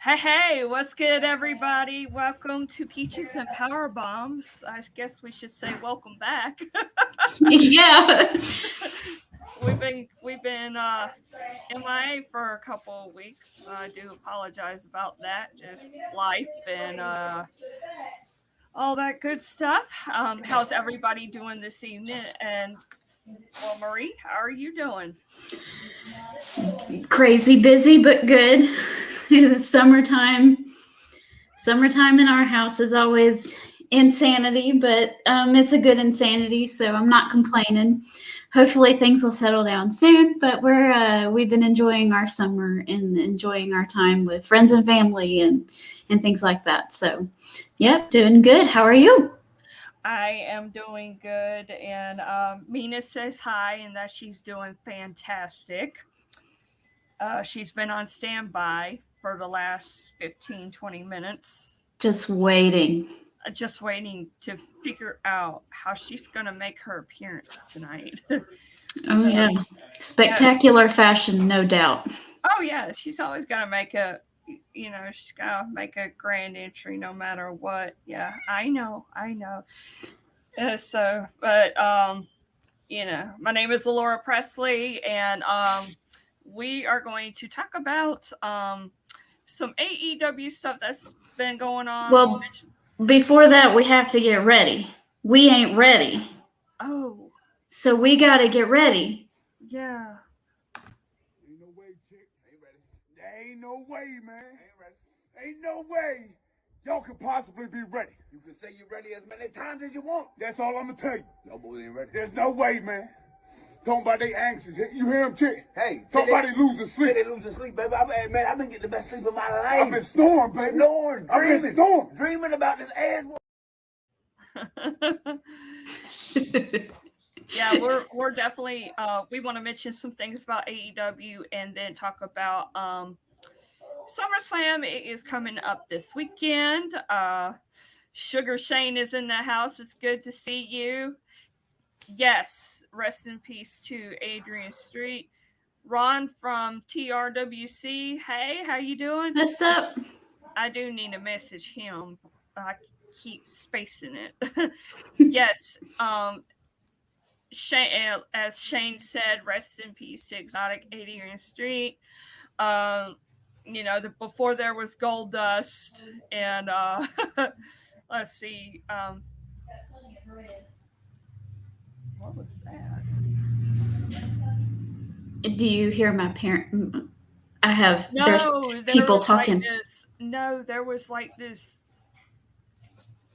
Hey, what's good, everybody? Welcome to Peaches and Power Bombs. I guess we should say welcome back. Yeah. we've been MIA for a couple of weeks. I do apologize about that. Just life and all that good stuff. How's everybody doing this evening? And well, Marie, how are you doing? Crazy busy, but good. summertime. Summertime in our house is always insanity, but it's a good insanity, so I'm not complaining. Hopefully things will settle down soon, but we've been enjoying our summer and enjoying our time with friends and family and things like that. So, yep, doing good. How are you? I am doing good, and Mina says hi and that she's doing fantastic. She's been on standby for the last 15, 20 minutes, Just waiting. just waiting to figure out how she's going to make her appearance tonight. Oh So, yeah. yeah. Spectacular fashion, no doubt. Oh, yeah. She's always got to make she's got to make a grand entry no matter what. Yeah, I know. I know. But my name is Alora Presley, and we are going to talk about some AEW stuff that's been going on. Well, before that, we have to get ready. We ain't ready. Oh, So we got to get ready. yeah. Ain't no way, chick. Ain't ready. There ain't no way, man. Ain't ready. Ain't no way y'all could possibly be ready. You can say you're ready as many times as you want. That's all I'm gonna tell you. Y'all boys ain't ready. There's no way, man. Talking about they anxious. You hear him, chick? Hey, Somebody losing sleep. They losing sleep, baby. I've been getting the best sleep of my life. I've been snoring, baby. Snoring, I've dreaming. been snoring. Dreaming about this ass. Yeah, we're definitely we want to mention some things about AEW and then talk about SummerSlam is coming up this weekend. Sugar Shane is in the house. It's good to see you. Yes, rest in peace to Adrian Street. Ron from TRWC. Hey, how you doing? What's up? I do need to message him. I keep spacing it. Yes. Shane, as Shane said, rest in peace to Exotic Adrian Street. Before there was Gold Dust, and let's see, what was that? Do you hear my parent? I have. No, there's people talking. There was like this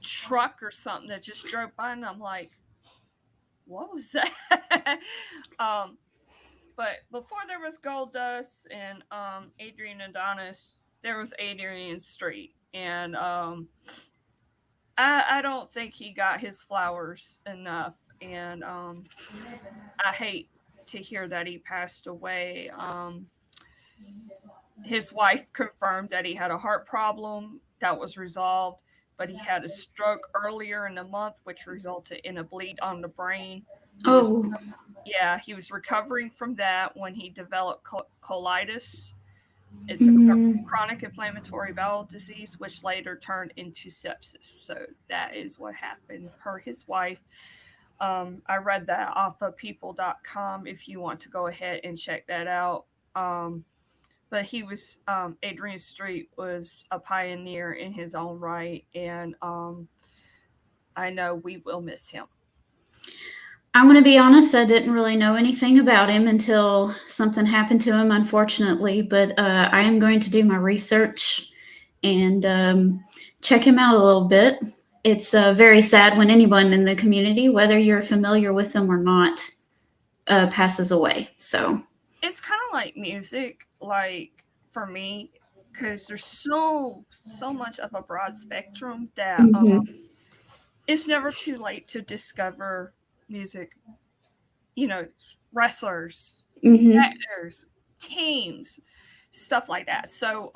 truck or something that just drove by, and I'm like, what was that? But before there was Gold Dust and Adrian Adonis, there was Adrian Street, and I don't think he got his flowers enough, and I hate to hear that he passed away. His wife confirmed that he had a heart problem that was resolved, but he had a stroke earlier in the month, which resulted in a bleed on the brain. Oh. He was recovering from that when he developed colitis. It's a chronic inflammatory bowel disease, which later turned into sepsis. So that is what happened per his wife. I read that off of people.com if you want to go ahead and check that out. But he was, Adrian Street was a pioneer in his own right. And I know we will miss him. I'm going to be honest, I didn't really know anything about him until something happened to him, unfortunately. But I am going to do my research and check him out a little bit. It's very sad when anyone in the community, whether you're familiar with them or not, passes away. So it's kind of like music, like for me, because there's so much of a broad spectrum that it's never too late to discover music, wrestlers, actors, teams, stuff like that. So,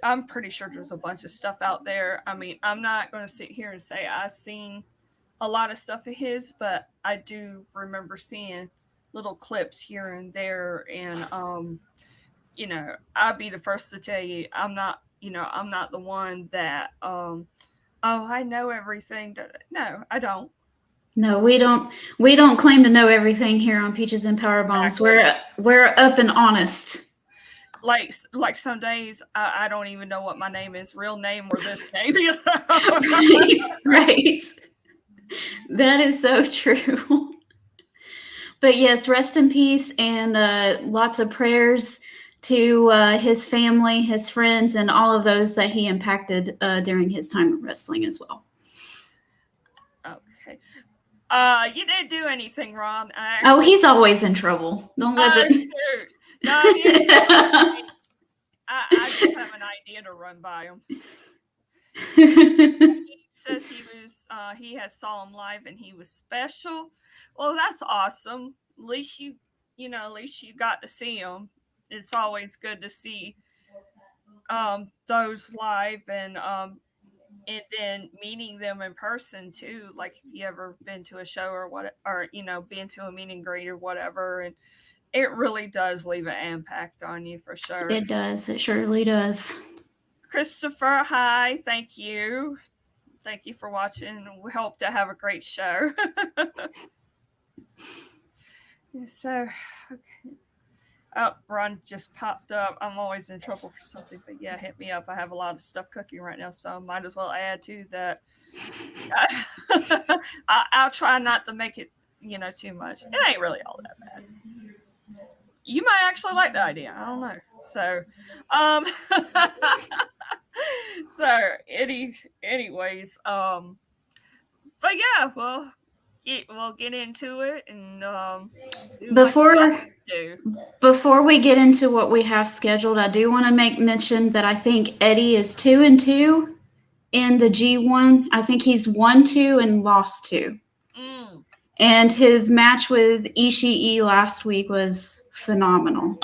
I'm pretty sure there's a bunch of stuff out there. I mean, I'm not going to sit here and say I've seen a lot of stuff of his, but I do remember seeing little clips here and there. And, I'll be the first to tell you, I'm not the one that, oh, I know everything. No, I don't. No, we don't claim to know everything here on Peaches and Power Bombs. Exactly. We're up and honest. Like some days I don't even know what my name is, real name or this name. Right. That is so true. But yes, rest in peace, and lots of prayers to his family, his friends, and all of those that he impacted during his time of wrestling as well. Okay. You didn't do anything wrong. Oh, he's always in trouble. Don't let it. No, I just have an idea to run by him. He says he saw him live and he was special. Well, that's awesome. At least you got to see him. It's always good to see those live, and then meeting them in person too. Like if you ever been to a show or been to a meet and greet or whatever, and it really does leave an impact on you for sure. It does. It surely does. Christopher, hi. Thank you. Thank you for watching. We hope to have a great show. So, okay. Oh, Ron just popped up. I'm always in trouble for something, but yeah, hit me up. I have a lot of stuff cooking right now, so I might as well add to that. I'll try not to make it, too much. It ain't really all that bad. You might actually like the idea. I don't know. So, anyways, but yeah, we'll get into it, and before we get into what we have scheduled, I do want to make mention that I think Eddie is 2-2 in the G1. I think he's 1-2 and lost 2. And his match with Ishii last week was phenomenal.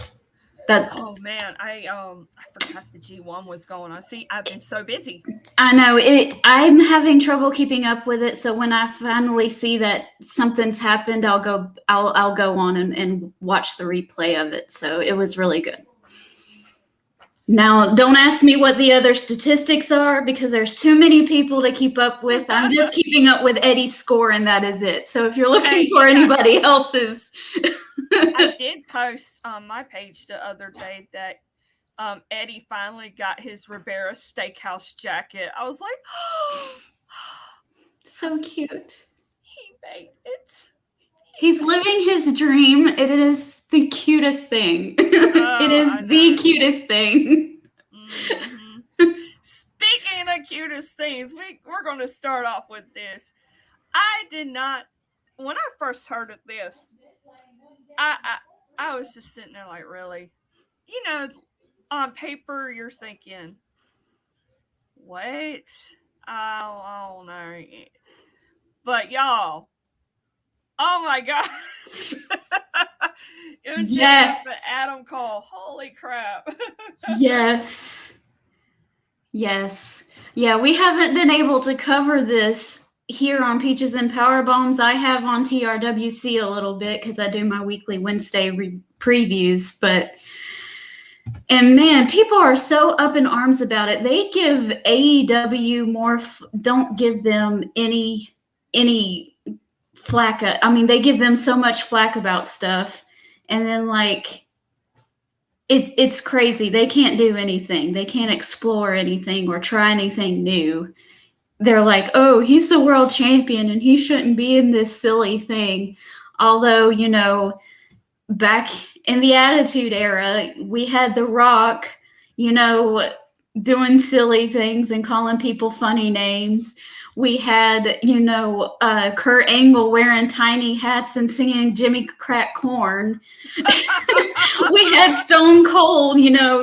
Oh man, I forgot the G1 was going on. See, I've been so busy. I know I'm having trouble keeping up with it. So when I finally see that something's happened, I'll go on and watch the replay of it. So it was really good. Now, don't ask me what the other statistics are because there's too many people to keep up with. I'm just keeping up with Eddie's score, and that is it. So if you're looking for anybody else's. I did post on my page the other day that Eddie finally got his Ribera Steakhouse jacket. I was like, oh, so cute. He made it. He's living his dream. It is the cutest thing. It is the cutest thing. Mm-hmm. Speaking of cutest things, we're going to start off with this. I did not, when I first heard of this, I was just sitting there like, really? On paper, you're thinking, what? I don't know. But y'all, oh my God. Yes. Adam Cole. Holy crap. Yes. Yeah, we haven't been able to cover this here on Peaches and Power Bombs. I have on TRWC a little bit because I do my weekly Wednesday previews, and man, people are so up in arms about it. They give AEW more, don't give them any flack. I mean, they give them so much flack about stuff, and then it's crazy. They can't do anything. They can't explore anything or try anything new. They're like, oh, he's the world champion and he shouldn't be in this silly thing. Although, back in the Attitude Era, we had The Rock, doing silly things and calling people funny names. We had, Kurt Angle wearing tiny hats and singing Jimmy Crack Corn. We had Stone Cold,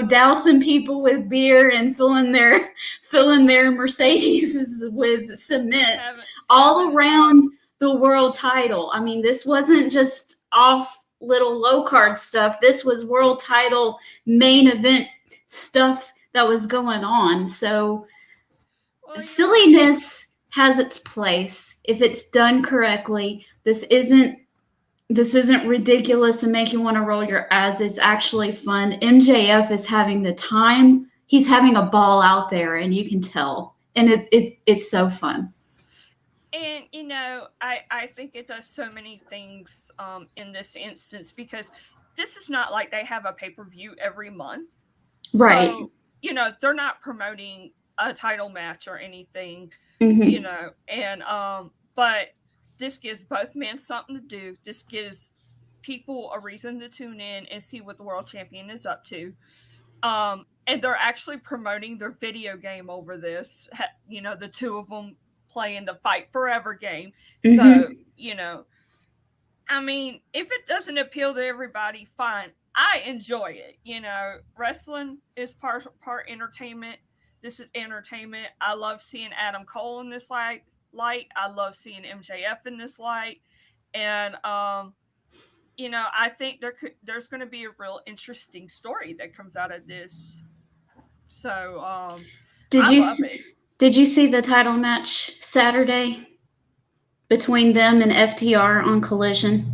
dousing people with beer and filling their Mercedes with cement all around the world title. I mean, this wasn't just off little low card stuff. This was world title main event stuff that was going on. So silliness has its place if it's done correctly. This isn't this isn't ridiculous and make you want to roll your eyes. It's actually fun. MJF is having the time. He's having a ball out there, and you can tell. And it's so fun. And, you know, I think it does so many things in this instance, because this is not like they have a pay-per-view every month. Right. So, you know, they're not promoting a title match or anything, Mm-hmm. you know, and but this gives both men something to do. This gives people a reason to tune in and see what the world champion is up to. And they're actually promoting their video game over this. You know, the two of them playing the Fight Forever game. Mm-hmm. So, you know, I mean, if it doesn't appeal to everybody, fine. I enjoy it. You know, wrestling is part entertainment. This is entertainment. I love seeing Adam Cole in this light. I love seeing MJF in this light. And you know, I think there's going to be a real interesting story that comes out of this. So Did I you love it. Did you see the title match Saturday between them and FTR on Collision?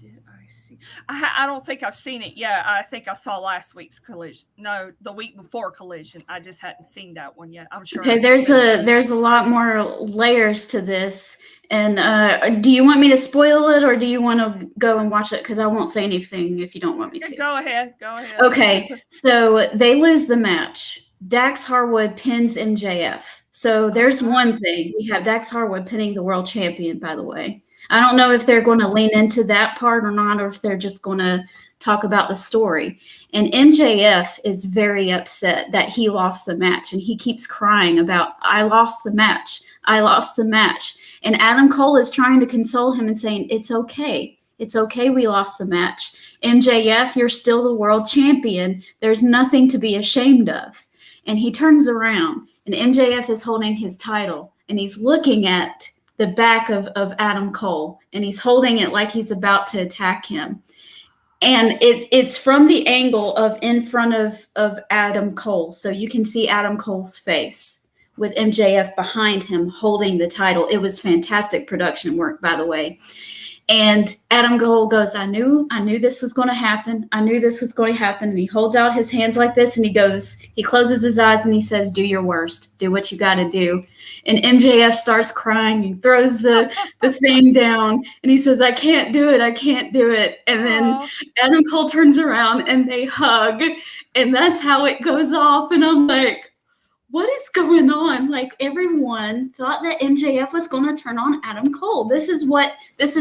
Did I see? I don't think I've seen it yet. I think I saw last week's Collision. No, the week before Collision. I just hadn't seen that one yet. I'm sure. Okay, there's a lot more layers to this. And do you want me to spoil it, or do you want to go and watch it? Because I won't say anything if you don't want me to. Go ahead. Okay, so they lose the match. Dax Harwood pins MJF. So there's one thing. We have Dax Harwood pinning the world champion, by the way. I don't know if they're going to lean into that part or not, or if they're just going to talk about the story. And MJF is very upset that he lost the match, and he keeps crying about, I lost the match. I lost the match. And Adam Cole is trying to console him and saying, it's okay. It's okay we lost the match. MJF, you're still the world champion. There's nothing to be ashamed of. And he turns around, and MJF is holding his title, and he's looking at the back of Adam Cole, and he's holding it like he's about to attack him. And it's from the angle of in front of Adam Cole. So you can see Adam Cole's face with MJF behind him holding the title. It was fantastic production work, by the way. And Adam Cole goes, I knew this was going to happen. I knew this was going to happen. And he holds out his hands like this, and he closes his eyes, and he says, do your worst. Do what you got to do. And MJF starts crying. He throws the thing down, and he says, I can't do it. I can't do it. And then Adam Cole turns around, and they hug. And that's how it goes off. And I'm like, what is going on? Like, everyone thought that MJF was going to turn on Adam Cole. This is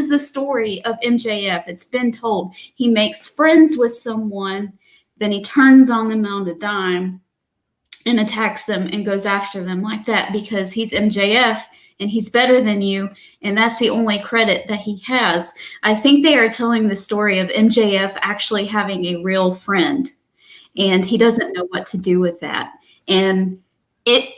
the story of MJF. It's been told. He makes friends with someone, then he turns on them on a dime and attacks them and goes after them like that because he's MJF and he's better than you. And that's the only credit that he has. I think they are telling the story of MJF actually having a real friend, and he doesn't know what to do with that. And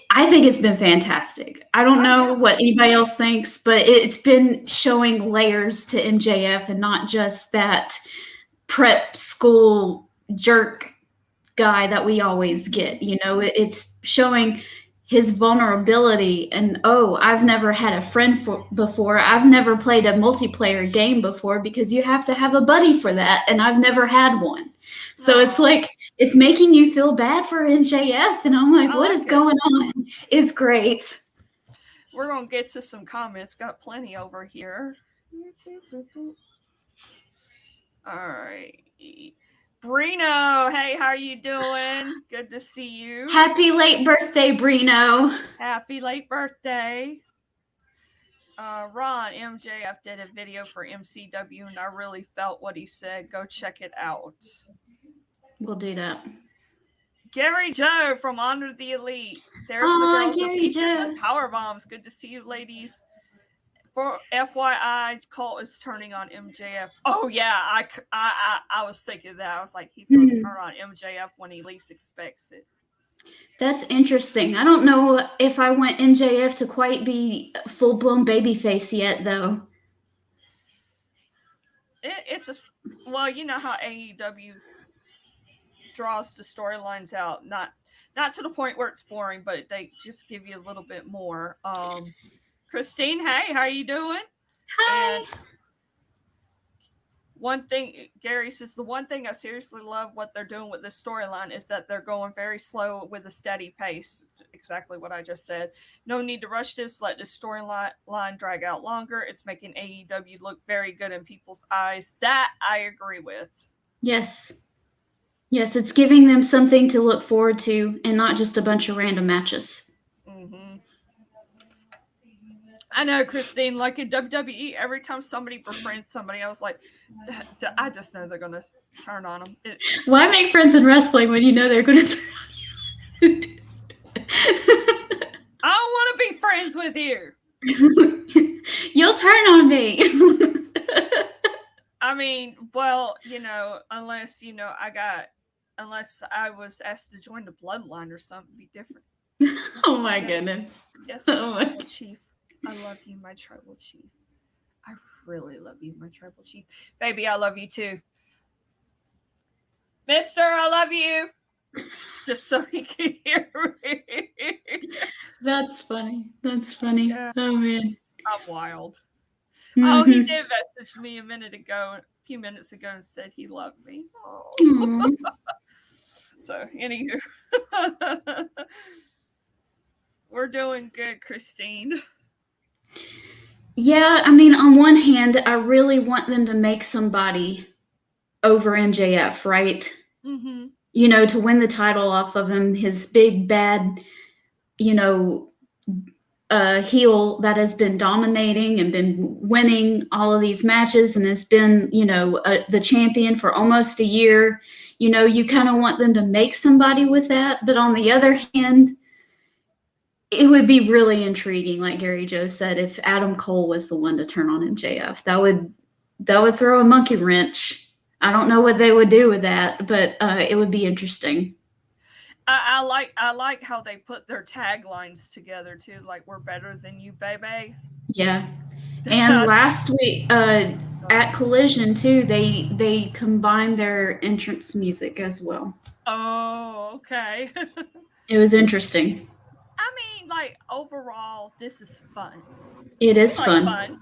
I think it's been fantastic. I don't know what anybody else thinks, but it's been showing layers to MJF and not just that prep school jerk guy that we always get. You know, it's showing his vulnerability and, I've never had a friend before. I've never played a multiplayer game before because you have to have a buddy for that, and I've never had one. So it's like, it's making you feel bad for MJF, and I'm like, what is going on? It's great. We're going to get to some comments. Got plenty over here. All right. Brino, hey, how are you doing? Good to see you. Happy late birthday, Brino. Happy late birthday. Ron, MJF did a video for MCW, and I really felt what he said. Go check it out. We'll do that. Gary Joe from Honor the Elite. There's the girls of Peaches and Power Bombs. Good to see you, ladies. For FYI, Colt is turning on MJF. Oh yeah, I was thinking that. I was like, he's going to turn on MJF when he least expects it. That's interesting. I don't know if I want MJF to quite be full-blown babyface yet, though. Well, you know how AEW draws the storylines out, not to the point where it's boring, but they just give you a little bit more. Christine, hey, how are you doing? Hi. And one thing, Gary says, the one thing I seriously love what they're doing with this storyline is that they're going very slow with a steady pace. Exactly what I just said. No need to rush this. Let this storyline drag out longer. It's making AEW look very good in people's eyes. That I agree with. Yes. Yes, it's giving them something to look forward to and not just a bunch of random matches. Mm-hmm. I know, Christine, like in WWE, every time somebody befriends somebody, I was like, I just know they're going to turn on them. Why make friends in wrestling when you know they're going to turn on you? I don't want to be friends with you. You'll turn on me. I mean, well, unless, unless I was asked to join the bloodline or something, it'd be different. Oh my goodness. Yes, Oh my. tribal chief. I love you, my tribal chief. I really love you, my tribal chief. Baby, I love you too. Mister, I love you. Just so he can hear me. That's funny. That's funny. Yeah. Oh man. I'm wild. Mm-hmm. Oh, he did message me a few minutes ago, and said he loved me. Oh. So, anywho. We're doing good, Christine. Yeah, I mean, on one hand, I really want them to make somebody over MJF, right? Mm-hmm. To win the title off of him, his big bad, heel that has been dominating and been winning all of these matches and has been, the champion for almost a year. You kind of want them to make somebody with that. But on the other hand, it would be really intriguing, like Gary Joe said, if Adam Cole was the one to turn on MJF. That would throw a monkey wrench. I don't know what they would do with that, but it would be interesting. I like how they put their taglines together too, like "We're better than you, baby." Yeah, and last week at Collision too, they combined their entrance music as well. Oh, okay. It was interesting. I mean, like overall, this is fun. It is fun.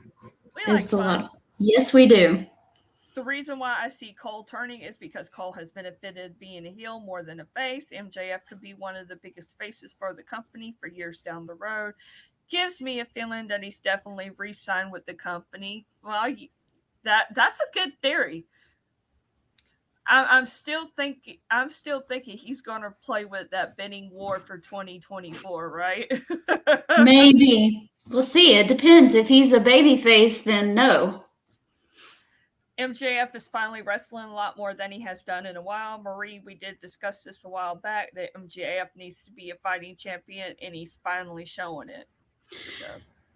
We like It's a fun. lot. Yes, we do. The reason why I see Cole turning is because Cole has benefited being a heel more than a face. MJF could be one of the biggest faces for the company for years down the road. Gives me a feeling that he's definitely re-signed with the company. Well, that's a good theory. I'm still thinking he's gonna play with that bidding war for 2024, right? Maybe. We'll see. It depends. If he's a babyface, then no. MJF is finally wrestling a lot more than he has done in a while. Marie, we did discuss this a while back, that MJF needs to be a fighting champion, and he's finally showing it. So.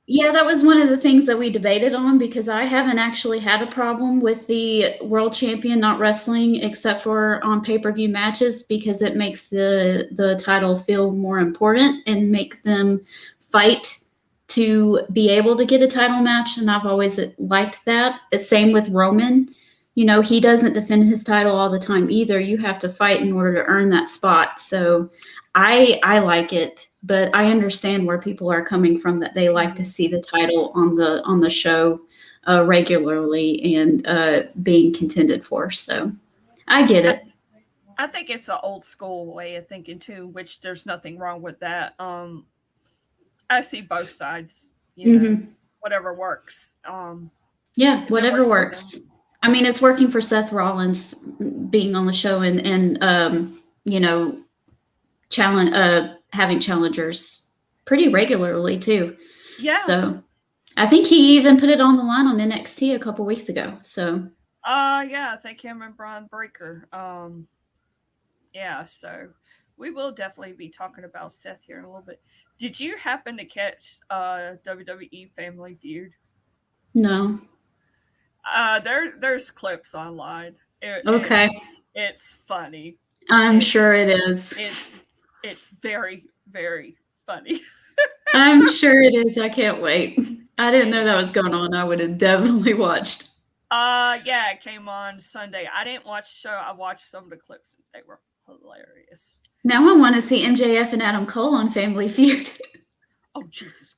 Yeah, that was one of the things that we debated on, because I haven't actually had a problem with the world champion not wrestling except for on pay-per-view matches, because it makes the title feel more important and make them fight to be able to get a title match. And I've always liked that. Same with Roman. He doesn't defend his title all the time either. You have to fight in order to earn that spot. So I like it, but I understand where people are coming from, that they like to see the title on the show regularly and being contended for. So I get it. I think it's an old school way of thinking too, which there's nothing wrong with that. I see both sides, whatever works. Yeah, whatever works. I mean, it's working for Seth Rollins being on the show and having challengers pretty regularly too. Yeah. So I think he even put it on the line on NXT a couple weeks ago. So yeah, I think him and Braun Breaker. Yeah, so we will definitely be talking about Seth here in a little bit. Did you happen to catch WWE Family Feud? No. There's clips online. Okay. It's funny. I'm sure it is. It's very, very funny. I'm sure it is. I can't wait. I didn't know that was going on. I would have definitely watched. Yeah, it came on Sunday. I didn't watch the show. I watched some of the clips and they were hilarious. Now I want to see MJF and Adam Cole on Family Feud. Oh, Jesus.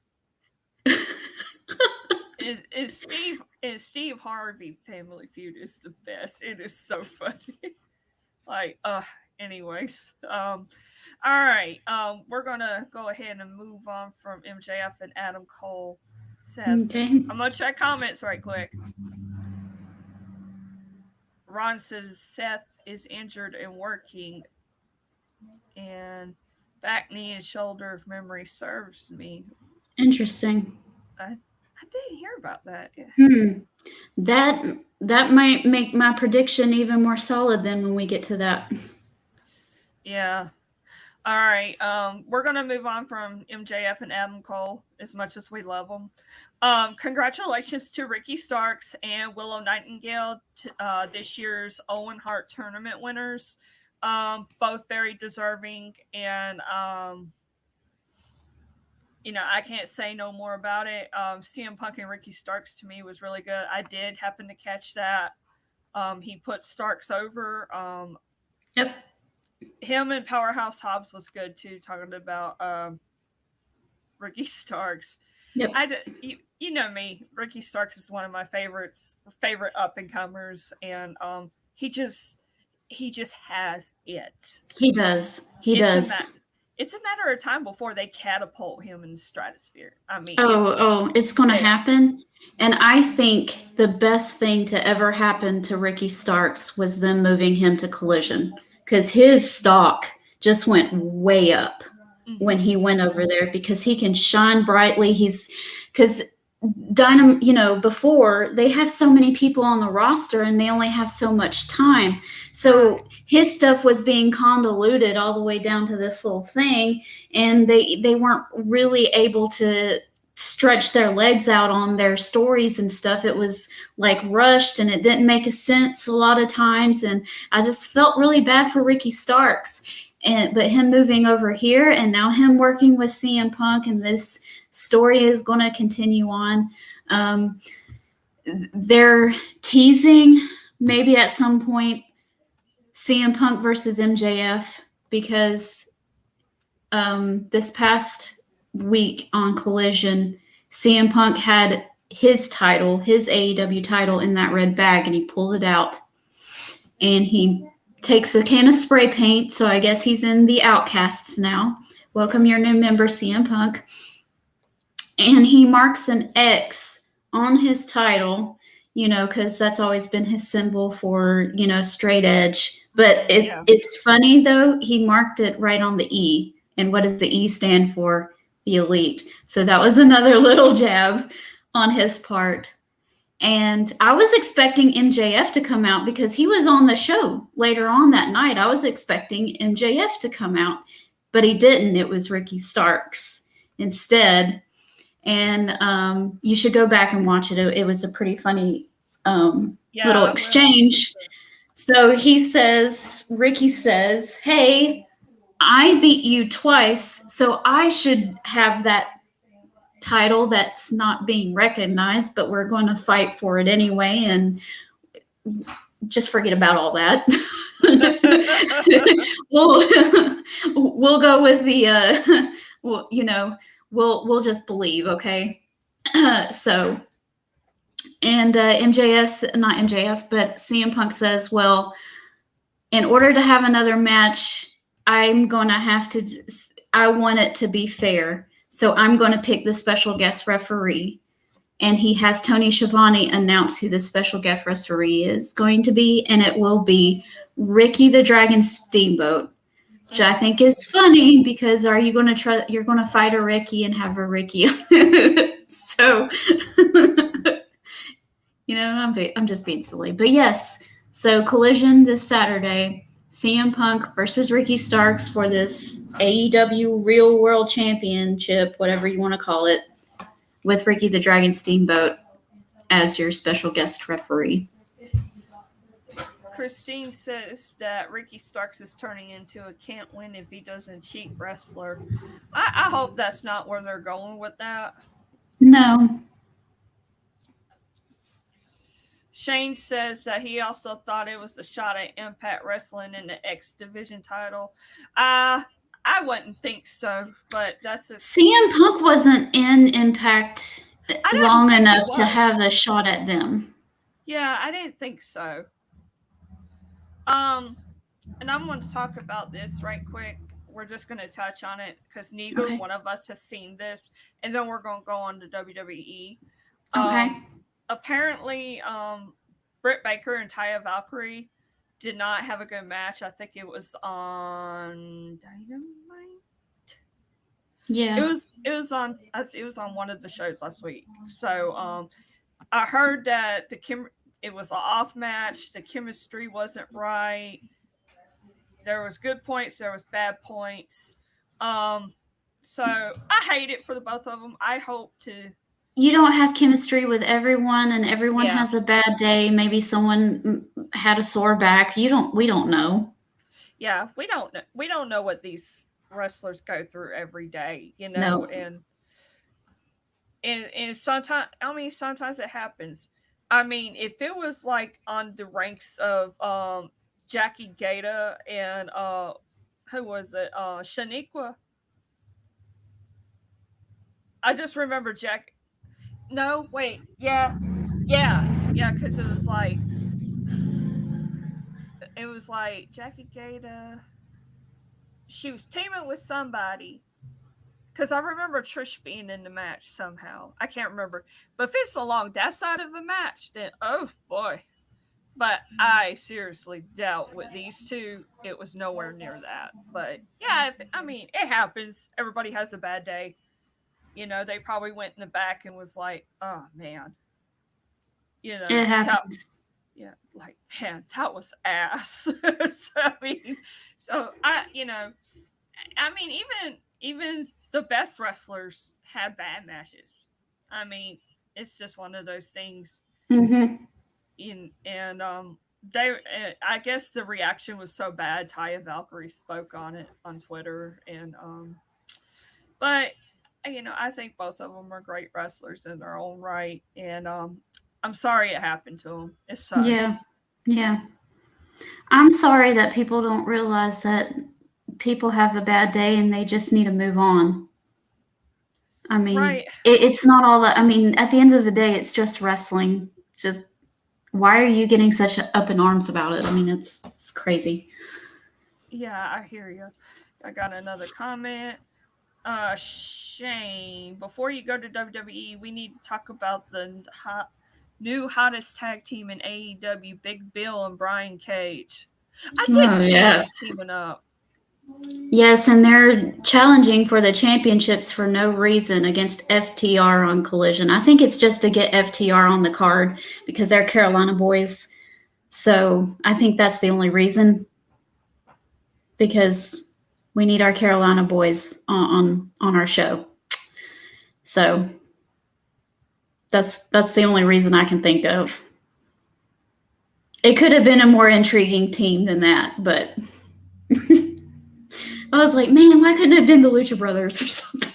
Steve Harvey Family Feud is the best. It is so funny. Like, anyways. All right. We're gonna go ahead and move on from MJF and Adam Cole. Seth. Okay. I'm gonna check comments right quick. Ron says Seth is injured and working, and back, knee, and shoulder, if memory serves me. Interesting. I didn't hear about that. That might make my prediction even more solid then when we get to that. Yeah. All right. We're gonna move on from MJF and Adam Cole, as much as we love them. Congratulations to Ricky Starks and Willow Nightingale, this year's Owen Hart tournament winners. Both very deserving, and I can't say no more about it. CM Punk and Ricky Starks to me was really good. I did happen to catch that. He put Starks over. Yep. Him and Powerhouse Hobbs was good too, talking about Ricky Starks. Yep. You know me, Ricky Starks is one of my favorite up and comers, and he just has it. He does. He does. It's a matter of time before they catapult him in the stratosphere. I mean, it's going to happen. And I think the best thing to ever happen to Ricky Starks was them moving him to Collision, because his stock just went way up when he went over there, because he can shine brightly. Because Dynamite, before they have so many people on the roster and they only have so much time. So his stuff was being convoluted all the way down to this little thing, and they weren't really able to stretch their legs out on their stories and stuff. It was like rushed, and it didn't make a sense a lot of times. And I just felt really bad for Ricky Starks. But him moving over here, and now him working with CM Punk, and this story is going to continue on. They're teasing maybe at some point CM Punk versus MJF, because this past week on Collision, CM Punk had his title, his AEW title, in that red bag, and he pulled it out, and he takes a can of spray paint. So I guess he's in the Outcasts now. Welcome your new member, CM Punk. And he marks an X on his title, because that's always been his symbol for, straight edge. But it's funny, though, he marked it right on the E. And what does the E stand for? The Elite. So that was another little jab on his part. And I was expecting MJF to come out, because he was on the show later on that night. I was expecting MJF to come out, but he didn't. It was Ricky Starks instead. And you should go back and watch it. It was a pretty funny little exchange. So Ricky says, hey, I beat you twice, so I should have that title that's not being recognized, but we're going to fight for it anyway, and just forget about all that. we'll go with the we'll just believe, okay? So, and not MJF, but CM Punk says, well, in order to have another match, I want it to be fair. So I'm going to pick the special guest referee. And he has Tony Schiavone announce who the special guest referee is going to be. And it will be Ricky the Dragon Steamboat, which I think is funny, because are you going to you're going to fight a Ricky and have a Ricky. So, I'm just being silly. But yes, so Collision this Saturday. CM Punk versus Ricky Starks for this AEW Real World Championship, whatever you want to call it, with Ricky the Dragon Steamboat as your special guest referee. Christine says that Ricky Starks is turning into a can't win if he doesn't cheat wrestler. I hope that's not where they're going with that. No. Shane says that he also thought it was a shot at Impact Wrestling in the X Division title. I wouldn't think so, but that's CM Punk wasn't in Impact didn't long think it enough to was. have a shot at them. Yeah, I didn't think so. And I'm going to talk about this right quick. We're just going to touch on it because neither Okay. one of us has seen this, and then we're going to go on to WWE. Okay. Apparently, Britt Baker and Taya Valkyrie did not have a good match. I think it was on Dynamite. Yeah. It was on one of the shows last week. So I heard that it was an off match. The chemistry wasn't right. There was good points. There was bad points. So I hate it for the both of them. I hope to. You don't have chemistry with everyone, and everyone Yeah. has a bad day. Maybe someone had a sore back. We don't know. Yeah, we don't know what these wrestlers go through every day, you No. know, and sometimes it happens. I mean, if it was like on the ranks of Jackie Gata and who was it? Shaniqua. I just remember Jack. No, wait, yeah, because it was like Jackie Gata. She was teaming with somebody. Because I remember Trish being in the match somehow. I can't remember. But if it's along that side of the match, then oh boy. But I seriously doubt with these two, it was nowhere near that. But yeah, it happens. Everybody has a bad day. You know, they probably went in the back and was like, oh man. You know, It happens. man, that was ass. Even the best wrestlers have bad matches. I mean, it's just one of those things. Mm-hmm. I guess the reaction was so bad. Taya Valkyrie spoke on it on Twitter, but I think both of them are great wrestlers in their own right, and I'm sorry it happened to them. It sucks. Yeah. I'm sorry that people don't realize that people have a bad day and they just need to move on. I mean, right. It's not all that. I mean, at the end of the day, it's just wrestling. Just why are you getting such up in arms about it? I mean, it's crazy. Yeah, I hear you. I got another comment. Shane, before you go to WWE, we need to talk about the new hottest tag team in AEW, Big Bill and Brian Cage. I did see them teaming up. Yes, and they're challenging for the championships for no reason against FTR on Collision. I think it's just to get FTR on the card because they're Carolina boys. So I think that's the only reason, because we need our Carolina boys on our show. So that's the only reason I can think of. It could have been a more intriguing team than that, but I was like, man, why couldn't it have been the Lucha Brothers or something?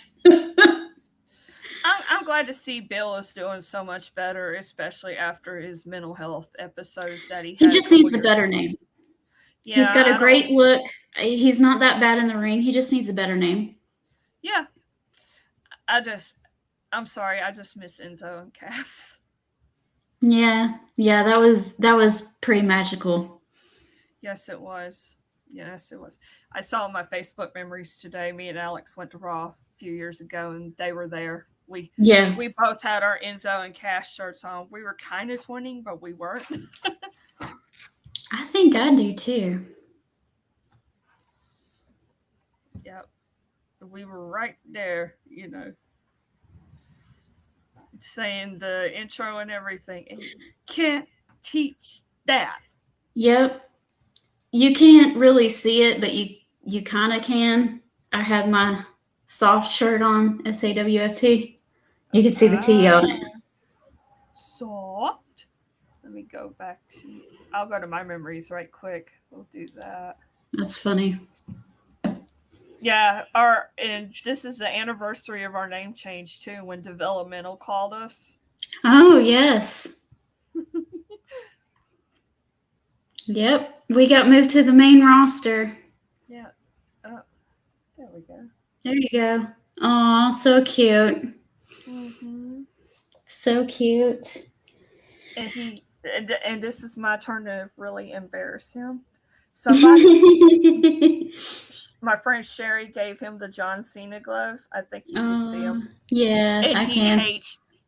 I'm glad to see Bill is doing so much better, especially after his mental health episodes that he had. He just needs a better name. Yeah, he's got a great look. He's not that bad in the ring. He just needs a better name. Yeah. I'm sorry, I just miss Enzo and Cass. Yeah, that was pretty magical. Yes, it was. I saw my Facebook memories today. Me and Alex went to Raw a few years ago, and they were there. We both had our Enzo and Cass shirts on. We were kind of twinning, but we weren't. I think I do too. Yep. We were right there, saying the intro and everything. And you can't teach that. Yep. You can't really see it, but you kind of can. I had my soft shirt on, SAWFT. You can see the T on it. Soft. Let me go back to. I'll go to my memories right quick. We'll do that. That's funny. Yeah, and this is the anniversary of our name change too, when Developmental called us. Oh yes. Yep, we got moved to the main roster. Yeah. There we go. There you go. Oh, so cute. Mm-hmm. So cute. And this is my turn to really embarrass him. Somebody, my friend Sherry gave him the John Cena gloves. I think you can see them. Yeah, And I can.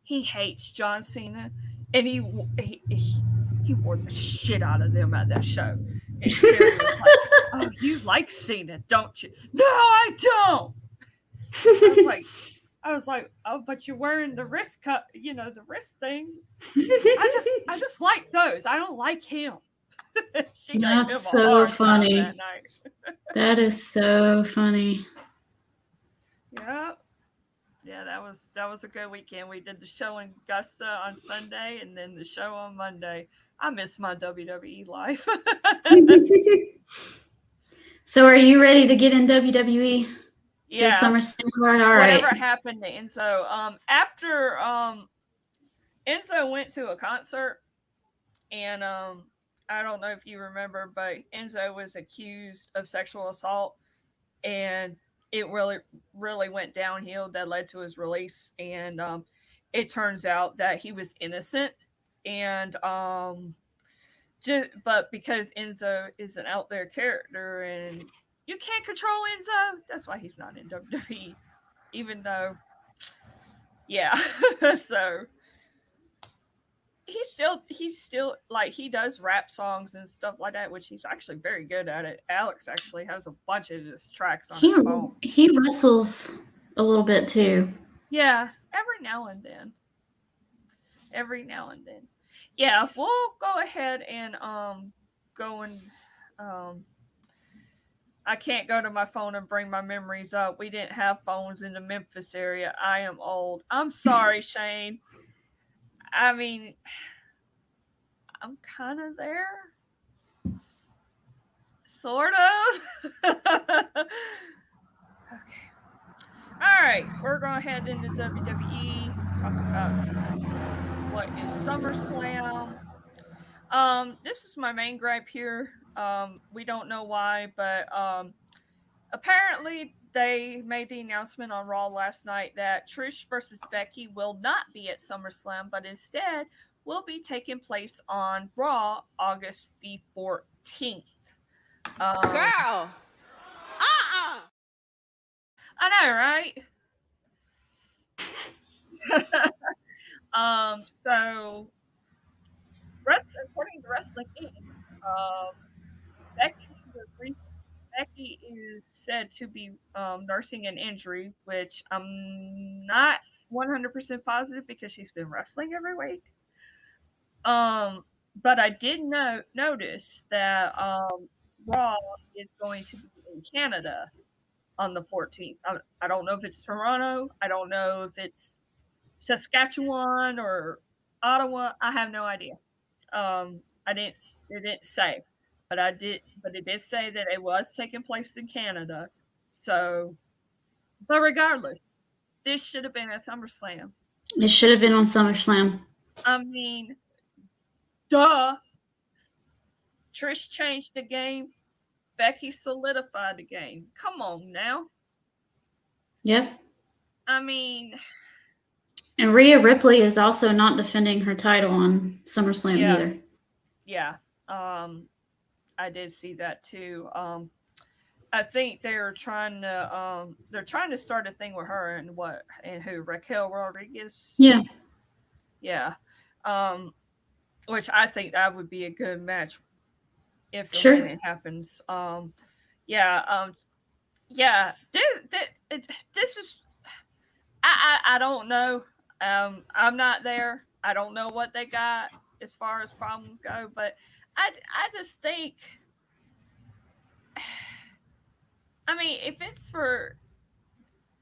He hates John Cena, and he wore the shit out of them at that show. And Sherry was like, "Oh, you like Cena, don't you?" "No, I don't." I was like, "Oh, but you're wearing the wrist cut, the wrist things." I just like those. I don't like him. She gave him That's a so hard time funny. that night. That is so funny. Yeah. Yeah, that was a good weekend. We did the show in Augusta on Sunday and then the show on Monday. I miss my WWE life. So are you ready to get in WWE? Yeah. The SummerSlam card? All right. Whatever happened to Enzo? After Enzo went to a concert, and I don't know if you remember, but Enzo was accused of sexual assault, and it really went downhill. That led to his release, and it turns out that he was innocent, and but because Enzo is an out there character and you can't control Enzo, that's why he's not in WWE, even though, yeah. So he's still like, he does rap songs and stuff like that, which he's actually very good at it. Alex actually has a bunch of his tracks on his phone. He wrestles a little bit too. Yeah, every now and then. Yeah, we'll go ahead and go and I can't go to my phone and bring my memories up. We didn't have phones in the Memphis area. I am old. I'm sorry, Shane. I mean, I'm kind of there. Sort of. Okay. All right. We're going to head into WWE. Talk about what is SummerSlam. This is my main gripe here. We don't know why, but apparently they made the announcement on Raw last night that Trish versus Becky will not be at SummerSlam, but instead will be taking place on Raw August the 14th. Girl! I know, right? So according to Wrestling Inc., Becky is said to be nursing an injury, which I'm not 100% positive because she's been wrestling every week. But I did notice that Raw is going to be in Canada on the 14th. I don't know if it's Toronto. I don't know if it's Saskatchewan or Ottawa. I have no idea. It didn't say, but it did say that it was taking place in Canada. So, but regardless, this should have been at SummerSlam. It should have been on SummerSlam. I mean, duh. Trish changed the game. Becky solidified the game. Come on now. Yep. I mean, and Rhea Ripley is also not defending her title on SummerSlam either. Yeah. I did see that too. I think they're trying to start a thing with her and who, Raquel Rodriguez. Yeah. Yeah. Which I think that would be a good match if when it happens. This is, I don't know. I'm not there. I don't know what they got as far as problems go, but I just think, I mean, if it's for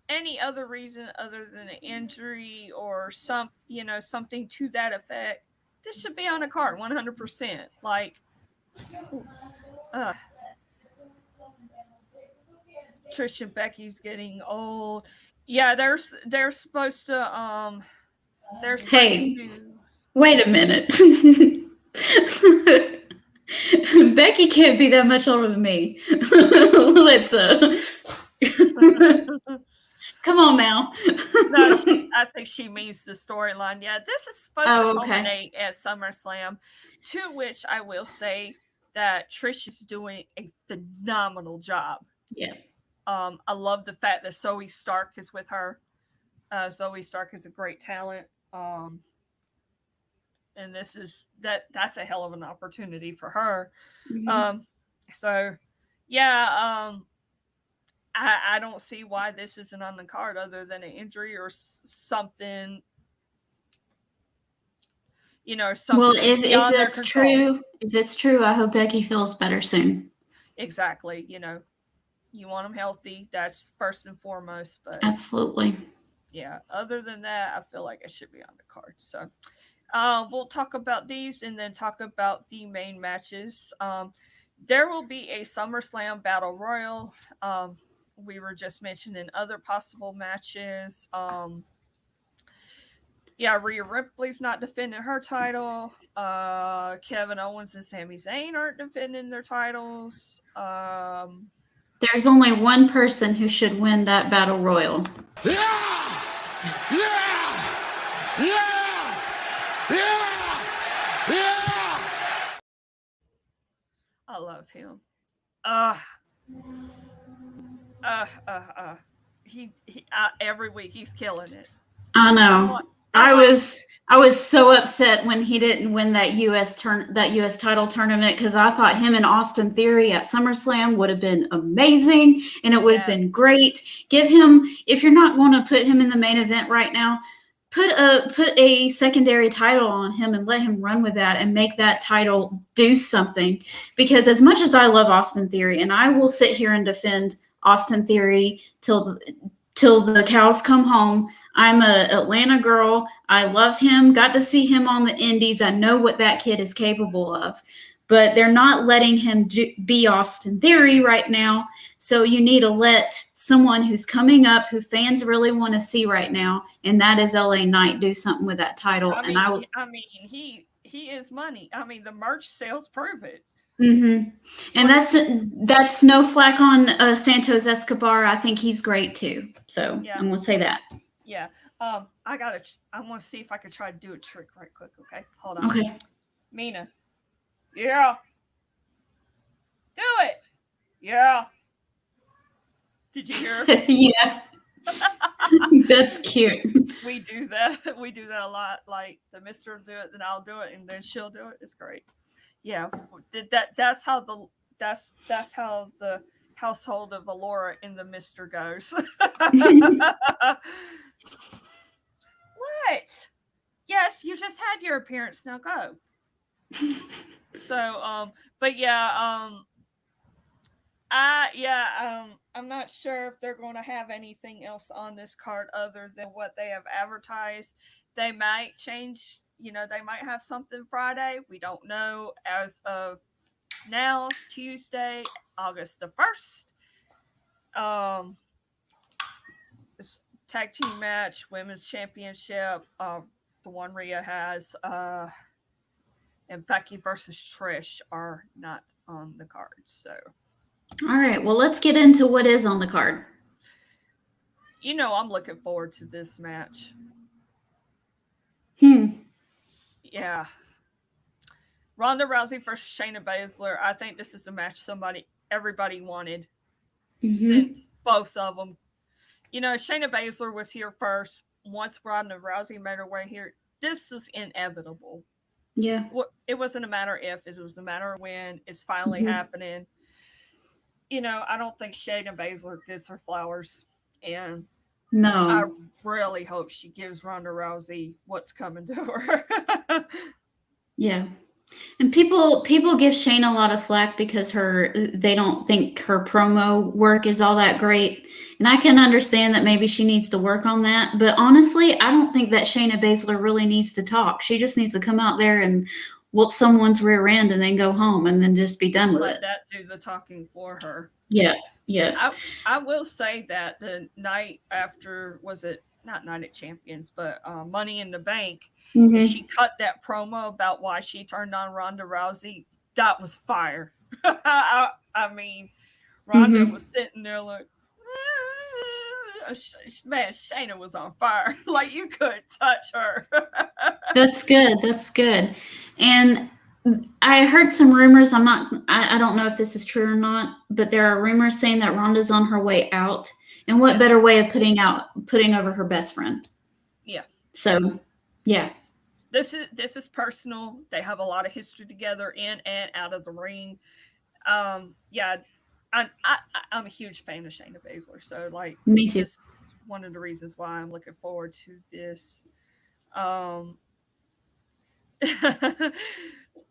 any other reason other than an injury or something to that effect, this should be on a card 100%. Like, Trish and Becky's getting old. Yeah, they're supposed to wait a minute. Becky can't be that much older than me. Let's Come on now. No, I think she means the storyline. Yeah, this is supposed to culminate at SummerSlam, to which I will say that Trish is doing a phenomenal job. Yeah. I love the fact that Zoe Stark is with her. Zoe Stark is a great talent. And that's a hell of an opportunity for her. Mhm. So yeah, I don't see why this isn't on the card other than an injury or something. Something. Well, if that's true, I hope Becky feels better soon. Exactly. You want them healthy. That's first and foremost. But absolutely. Yeah. Other than that, I feel like it should be on the card. So we'll talk about these and then talk about the main matches. There will be a SummerSlam Battle Royal. We were just mentioning other possible matches. Rhea Ripley's not defending her title. Kevin Owens and Sami Zayn aren't defending their titles. There's only one person who should win that Battle Royal. Yeah! Yeah! Yeah! Yeah! Yeah! I love him. He every week he's killing it. I know. I was so upset when he didn't win that US title tournament because I thought him and Austin Theory at SummerSlam would have been amazing and it would have been great. Give him, if you're not going to put him in the main event right now, put a secondary title on him and let him run with that and make that title do something. Because as much as I love Austin Theory, and I will sit here and defend Austin Theory till the cows come home. I'm a Atlanta girl. I love him. Got to see him on the Indies. I know what that kid is capable of. But they're not letting him be Austin Theory right now. So you need to let someone who's coming up, who fans really want to see right now, and that is LA Knight, do something with that title. He is money. I mean, the merch sales prove it. Mm-hmm. And that's no flack on Santos Escobar. I think he's great too. So I'm gonna say that. Yeah. I want to see if I could try to do a trick right quick. Okay, hold on. Okay. Mina. Yeah. Do it. Yeah. Did you hear? Yeah. That's cute. We do that. We do that a lot. Like the mister will do it, then I'll do it, and then she'll do it. It's great. Yeah, that's how the household of Alora and the Mister goes. What? Yes, you just had your appearance. Now go. So, but yeah, I'm not sure if they're going to have anything else on this card other than what they have advertised. They might change. They might have something Friday. We don't know as of now. Tuesday, August the 1st. This tag team match, women's championship, the one Rhea has, and Becky versus Trish are not on the card. So, all right. Well, let's get into what is on the card. I'm looking forward to this match. Yeah. Ronda Rousey versus Shayna Baszler. I think this is a match everybody wanted since both of them. Shayna Baszler was here first. Once Ronda Rousey made her way here, this was inevitable. Yeah. It wasn't a matter if, it was a matter of when. It's finally happening. I don't think Shayna Baszler gives her flowers. And no, I really hope she gives Ronda Rousey what's coming to her. Yeah. And people give Shayna a lot of flack because they don't think her promo work is all that great. And I can understand that maybe she needs to work on that. But honestly, I don't think that Shayna Baszler really needs to talk. She just needs to come out there and whoop someone's rear end and then go home and then just be done with it. Let that do the talking for her. Yeah. Yeah. I will say that the night after, was it not Night at Champions, but Money in the Bank, she cut that promo about why she turned on Ronda Rousey. That was fire. I mean, Ronda was sitting there like, man, Shayna was on fire. Like, you couldn't touch her. That's good. That's good. And I heard some rumors. I don't know if this is true or not, but there are rumors saying that Ronda's on her way out. And what better way of putting over her best friend? Yeah. So, yeah. This is personal. They have a lot of history together in and out of the ring. Yeah, I'm a huge fan of Shayna Baszler. So, like, Me too. this is one of the reasons why I'm looking forward to this.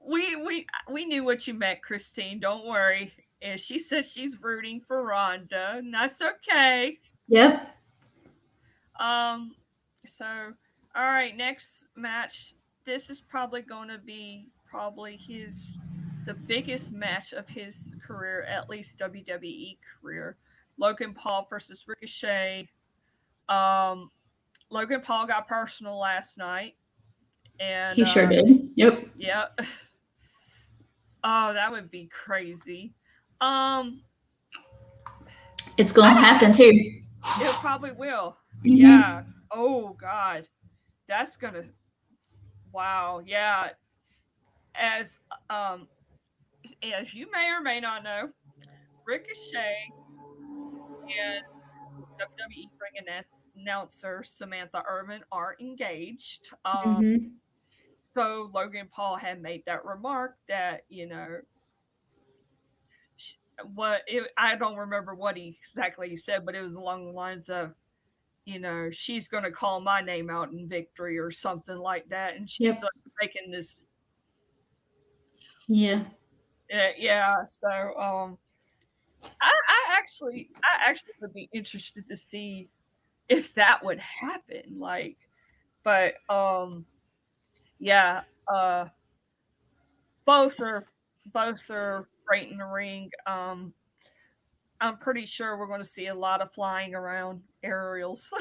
We knew what you meant, Christine. Don't worry. And she says she's rooting for Ronda, and that's okay. Yep. So, all right, next match. This is probably going to be the biggest match of his career, at least WWE career. Logan Paul versus Ricochet. Logan Paul got personal last night, and He sure did. Yep. Yeah. Oh, that would be crazy. It's going to happen too. It probably will. Mhm. Yeah. Oh God, that's gonna. Wow. Yeah. As you may or may not know, Ricochet and WWE ring announcer Samantha Irvin are engaged. Mhm. So Logan Paul had made that remark that, I don't remember what exactly he said, but it was along the lines of, she's going to call my name out in victory or something like that. And she's like making this. Yeah. Yeah. So, I actually would be interested to see if that would happen. Like, but, yeah, both are great in the ring. I'm pretty sure we're going to see a lot of flying around aerials.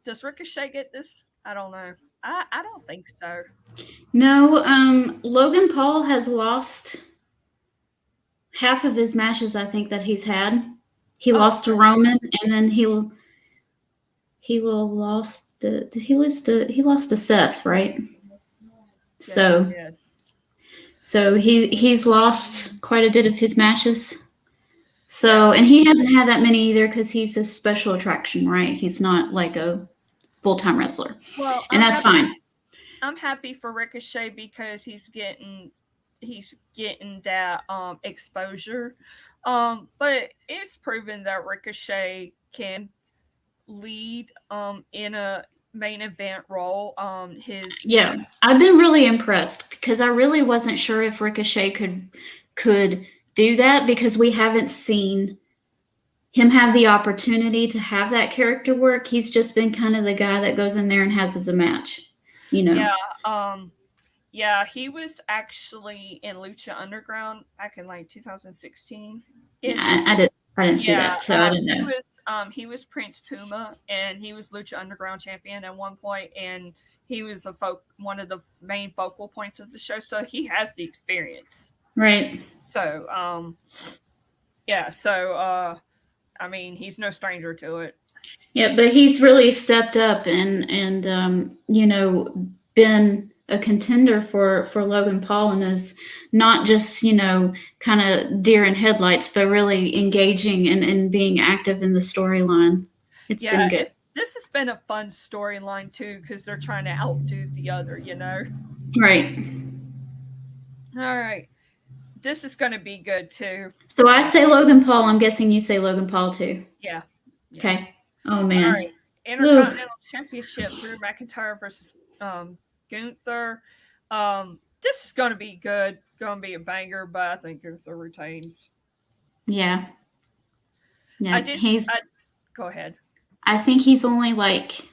Does Ricochet get this? I don't know. I don't think so. No, Logan Paul has lost half of his matches, I think, that he's had. He lost to Roman, and then he lost to Seth, right? Yes, so he's lost quite a bit of his matches. So, and he hasn't had that many either because he's a special attraction, right? He's not like a full-time wrestler. Well, and that's fine. I'm happy for Ricochet because he's getting that exposure. But it's proven that Ricochet can lead in a main event role. I've been really impressed because I really wasn't sure if Ricochet could do that because we haven't seen him have the opportunity to have that character work. He's just been kind of the guy that goes in there and has a match, Yeah, he was actually in Lucha Underground back in like 2016. I didn't see that, so I didn't know. He was Prince Puma, and he was Lucha Underground champion at one point, and he was one of the main focal points of the show. So he has the experience, right? So, So, I mean, he's no stranger to it. Yeah, but he's really stepped up and been a contender for Logan Paul and is not just, kind of deer in headlights, but really engaging and being active in the storyline. It's been good. This has been a fun storyline too, because they're trying to outdo the other, Right. All right. This is going to be good too. So I say Logan Paul. I'm guessing you say Logan Paul too. Yeah. Okay. Oh man. All right. Intercontinental Championship: Drew McIntyre versus Gunther. This is going to be good. Going to be a banger, but I think Gunther retains. Yeah. Yeah. Go ahead. I think he's only like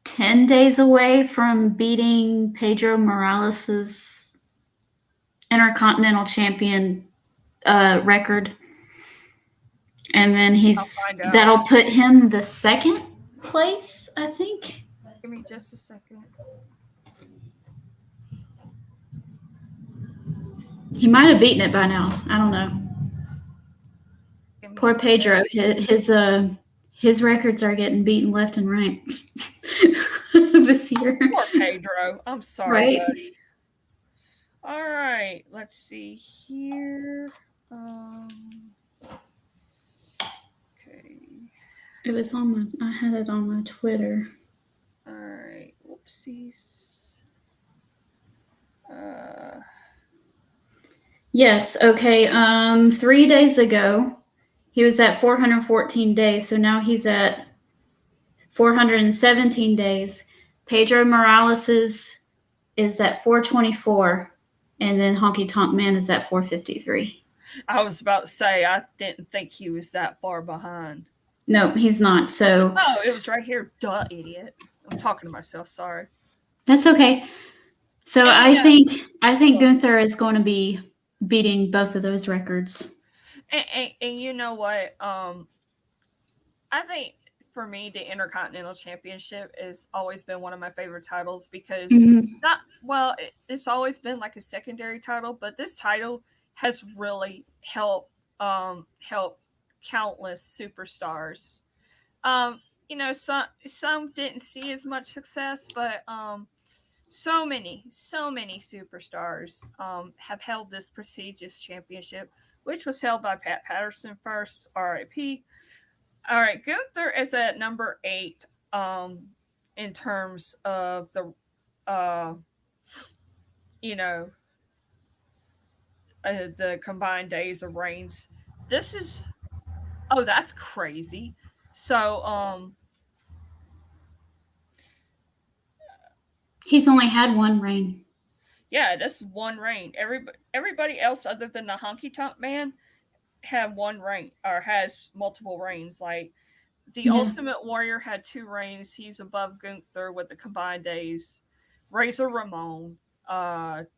10 days away from beating Pedro Morales's Intercontinental Champion record. And then that'll put him the second place, I think. Give me just a second. He might have beaten it by now. I don't know. Poor Pedro. His records are getting beaten left and right this year. Poor Pedro. I'm sorry, Right? buddy. All right, let's see here. Okay. It was on I had it on my Twitter. All right. Whoopsies. Yes. Okay. 3 days ago, he was at 414 days. So now he's at 417 days. Pedro Morales is at 424, and then Honky Tonk Man is at 453. I was about to say, I didn't think he was that far behind. No, he's not. So it was right here. Duh, idiot. I'm talking to myself. Sorry. That's okay. So I think Gunther is going to be beating both of those records. And you know what? I think for me, the Intercontinental Championship has always been one of my favorite titles because it's always been like a secondary title, but this title has really helped countless superstars. Some didn't see as much success, but so many superstars have held this prestigious championship, which was held by Pat Patterson first, RIP. All right, Gunther is at number 8 in terms of the the combined days of reigns. That's crazy. So he's only had one reign. Yeah, that's one reign. Everybody else other than the Honky Tonk Man have one reign or has multiple reigns. Like the Ultimate Warrior had 2 reigns. He's above Gunther with the combined days. Razor Ramon,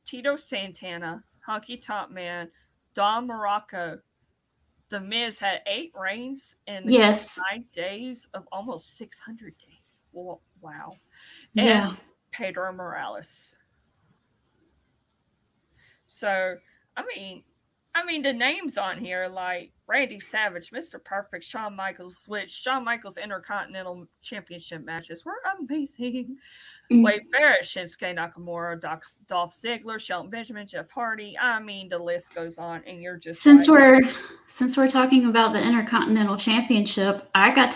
Tito Santana, Honky Tonk Man, Don Morocco. The Miz had 8 reigns in the 9 days of almost 600 days. Well, wow. And Pedro Morales. So, I mean, the names on here like Randy Savage, Mr. Perfect, Shawn Michaels, which Shawn Michaels Intercontinental Championship matches were amazing. Wade Barrett, Shinsuke Nakamura, Dolph Ziggler, Shelton Benjamin, Jeff Hardy. I mean, the list goes on, and you're just since we're talking about the Intercontinental Championship, I got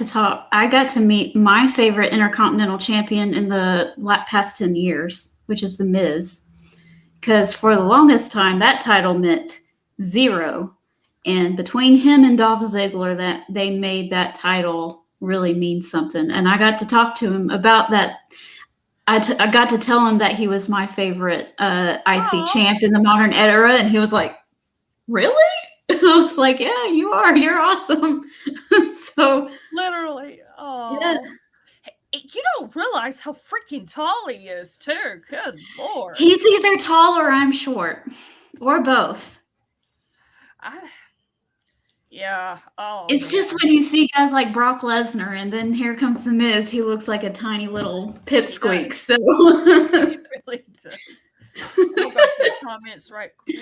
to meet my favorite Intercontinental Champion in the past 10 years, which is The Miz. Because for the longest time, that title meant 0. And between him and Dolph Ziggler, that they made that title really mean something. And I got to talk to him about that. I got to tell him that he was my favorite IC champ in the modern era. And he was like, really? And I was like, yeah, you are. You're awesome. So literally. Oh. Yeah. You don't realize how freaking tall he is, too. Good Lord. He's either tall or I'm short. Or both. Yeah. Oh. It's just when you see guys like Brock Lesnar and then here comes The Miz, he looks like a tiny little pipsqueak. So he really does. I'll go to the comments right quick.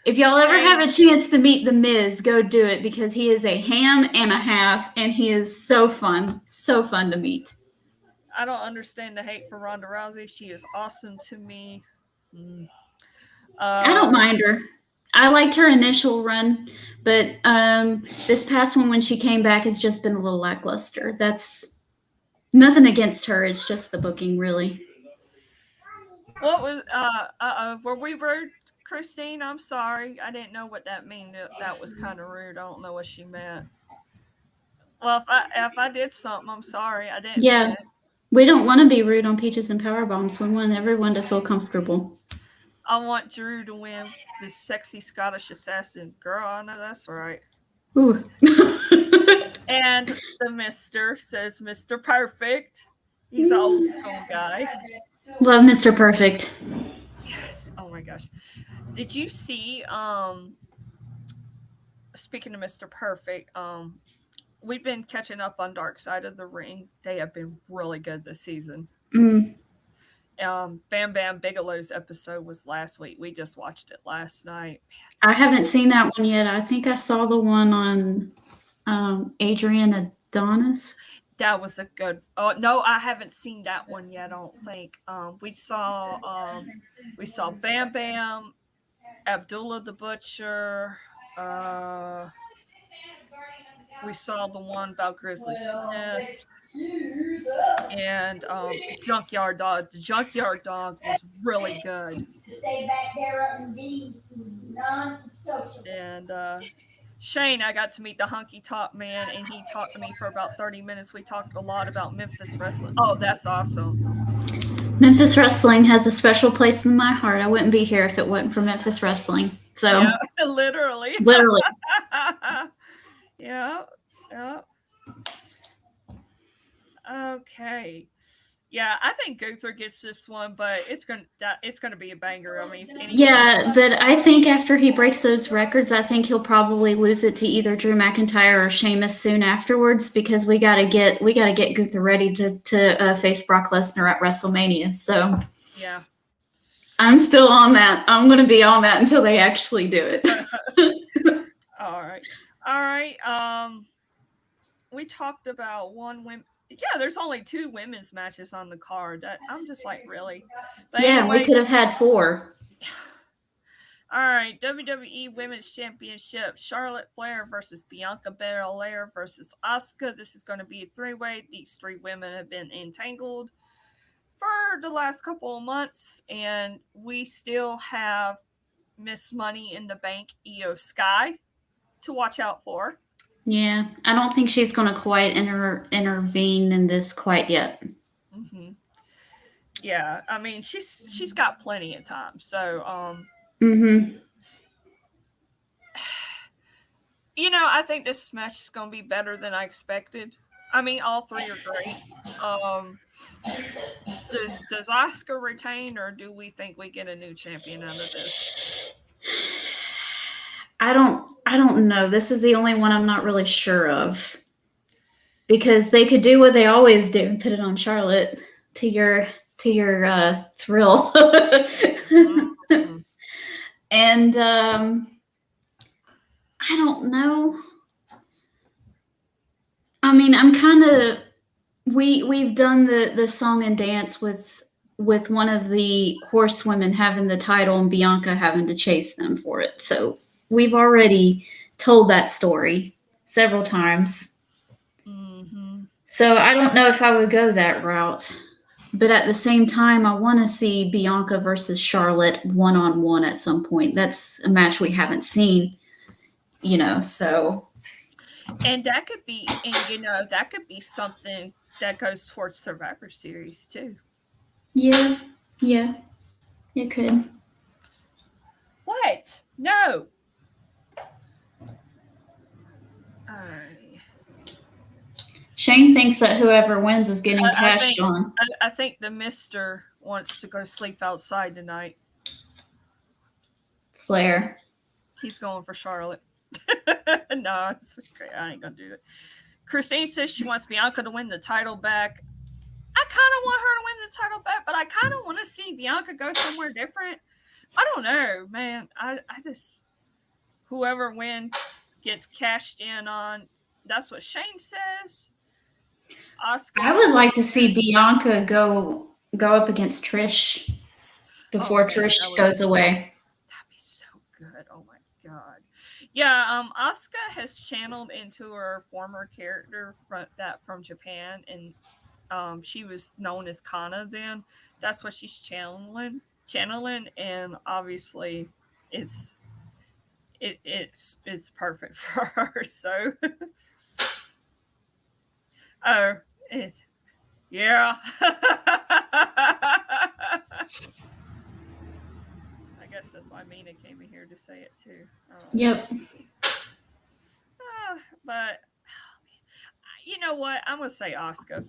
If y'all ever have a chance to meet The Miz, go do it because he is a ham and a half and he is so fun to meet. I don't understand the hate for Ronda Rousey. She is awesome to me. I don't mind her. I liked her initial run, but this past one when she came back has just been a little lackluster. That's nothing against her. It's just the booking, really. What was were we rude, Christine? I'm sorry. I didn't know what that meant. That was kind of rude. I don't know what she meant. Well, if I did something, I'm sorry. I didn't. Yeah, we don't want to be rude on Peaches and Power Bombs. We want everyone to feel comfortable. I want Drew to win this sexy Scottish assassin. Girl, I know that's right. Ooh. And the Mr. says Mr. Perfect. He's an old school guy. Love Mr. Perfect. Yes. Oh my gosh. Did you see speaking of Mr. Perfect, we've been catching up on Dark Side of the Ring. They have been really good this season. Bam Bam Bigelow's episode was last week. We just watched it last night. I haven't seen that one yet. I think I saw the one on Adrian Adonis. That was a good. Oh no, I haven't seen that one yet. I don't think. We saw Bam Bam, Abdullah the Butcher. We saw the one about Grizzly Smith and Junkyard Dog. The Junkyard Dog was really good. And Shane, I got to meet the Hunky Top Man, and he talked to me for about 30 minutes. We talked a lot about Memphis wrestling. Oh, that's awesome. Memphis wrestling has a special place in my heart. I wouldn't be here if it wasn't for Memphis wrestling. So yeah, literally. Yeah. Okay. Yeah, I think Gunther gets this one, but it's gonna be a banger. I mean, yeah, but I think after he breaks those records, I think he'll probably lose it to either Drew McIntyre or Sheamus soon afterwards, because we gotta get Gunther ready to face Brock Lesnar at WrestleMania. So yeah, I'm still on that. I'm gonna be on that until they actually do it. All right. We talked about one women. Yeah, there's only 2 women's matches on the card. I'm just like, really? But yeah, anyway, we could have had 4. All right, WWE Women's Championship: Charlotte Flair versus Bianca Belair versus Asuka. This is going to be a 3-way. These 3 women have been entangled for the last couple of months, and we still have Miss Money in the Bank, Io Sky, to watch out for. Yeah, I don't think she's going to quite intervene in this quite yet. Mm-hmm. Yeah, I mean, she's got plenty of time. So, you know, I think this match is going to be better than I expected. I mean, all 3 are great. Does Asuka retain, or do we think we get a new champion out of this? I don't know. This is the only one I'm not really sure of, because they could do what they always do and put it on Charlotte to your thrill. Mm-hmm. And I don't know. I mean, I'm kind of we've done the song and dance with one of the horsewomen having the title and Bianca having to chase them for it. So we've already told that story several times. Mm-hmm. So I don't know if I would go that route. But at the same time, I want to see Bianca versus Charlotte one-on-one at some point. That's a match we haven't seen, so. And that could be, that could be something that goes towards Survivor Series too. Yeah, it could. What? No. Shane thinks that whoever wins is getting cashed on. I think the Mister wants to go sleep outside tonight. Flair. He's going for Charlotte. No, it's okay. I ain't gonna do it. Christine says she wants Bianca to win the title back. I kind of want her to win the title back, but I kind of want to see Bianca go somewhere different. I don't know, man. I just, whoever wins gets cashed in on. That's what Shane says. Asuka. I would like to see Bianca go up against Trish before Trish goes away. That'd be so good. Oh my god. Yeah, Asuka has channeled into her former character from Japan, and she was known as Kana then. That's what she's channeling, and obviously it's perfect for her. So yeah. I guess that's why Mina came in here to say it too. Yep. But you know what? I'm gonna say Asuka.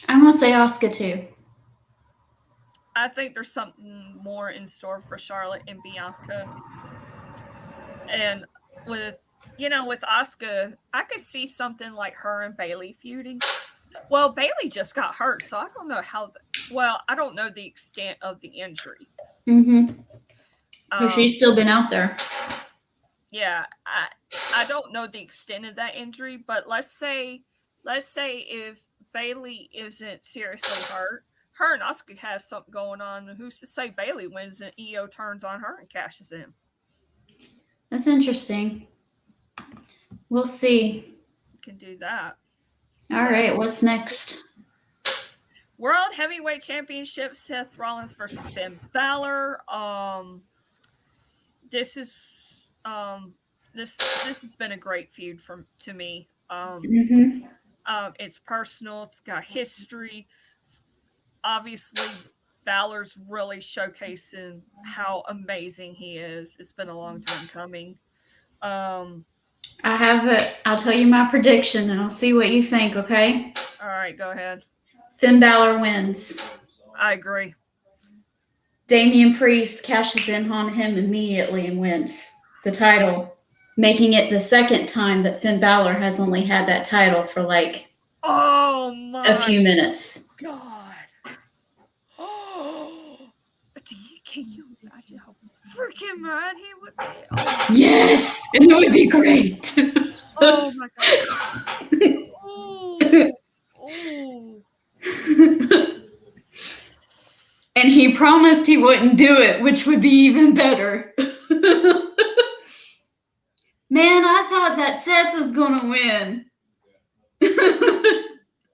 I'm gonna say Asuka too. I think there's something more in store for Charlotte and Bianca, and with Asuka, I could see something like her and Bayley feuding. Well, Bailey just got hurt, so I don't know how. I don't know the extent of the injury. Mm-hmm. She's still been out there. Yeah, I don't know the extent of that injury, but let's say if Bailey isn't seriously hurt, her and Asuka has something going on. Who's to say Bailey wins and EO turns on her and cashes in? That's interesting. We'll see. Can do that. All right, what's next? World Heavyweight Championship: Seth Rollins versus Finn Balor. This has been a great feud to me. It's personal. It's got history. Obviously, Balor's really showcasing how amazing he is. It's been a long time coming. I'll tell you my prediction and I'll see what you think, okay? All right, go ahead. Finn Balor wins. I agree. Damian Priest cashes in on him immediately and wins the title, making it the second time that Finn Balor has only had that title for like a few minutes. God. Can you imagine how freaking mad he would be? Oh. Yes, and it would be great. Oh my God. And he promised he wouldn't do it, which would be even better. Man, I thought that Seth was gonna win.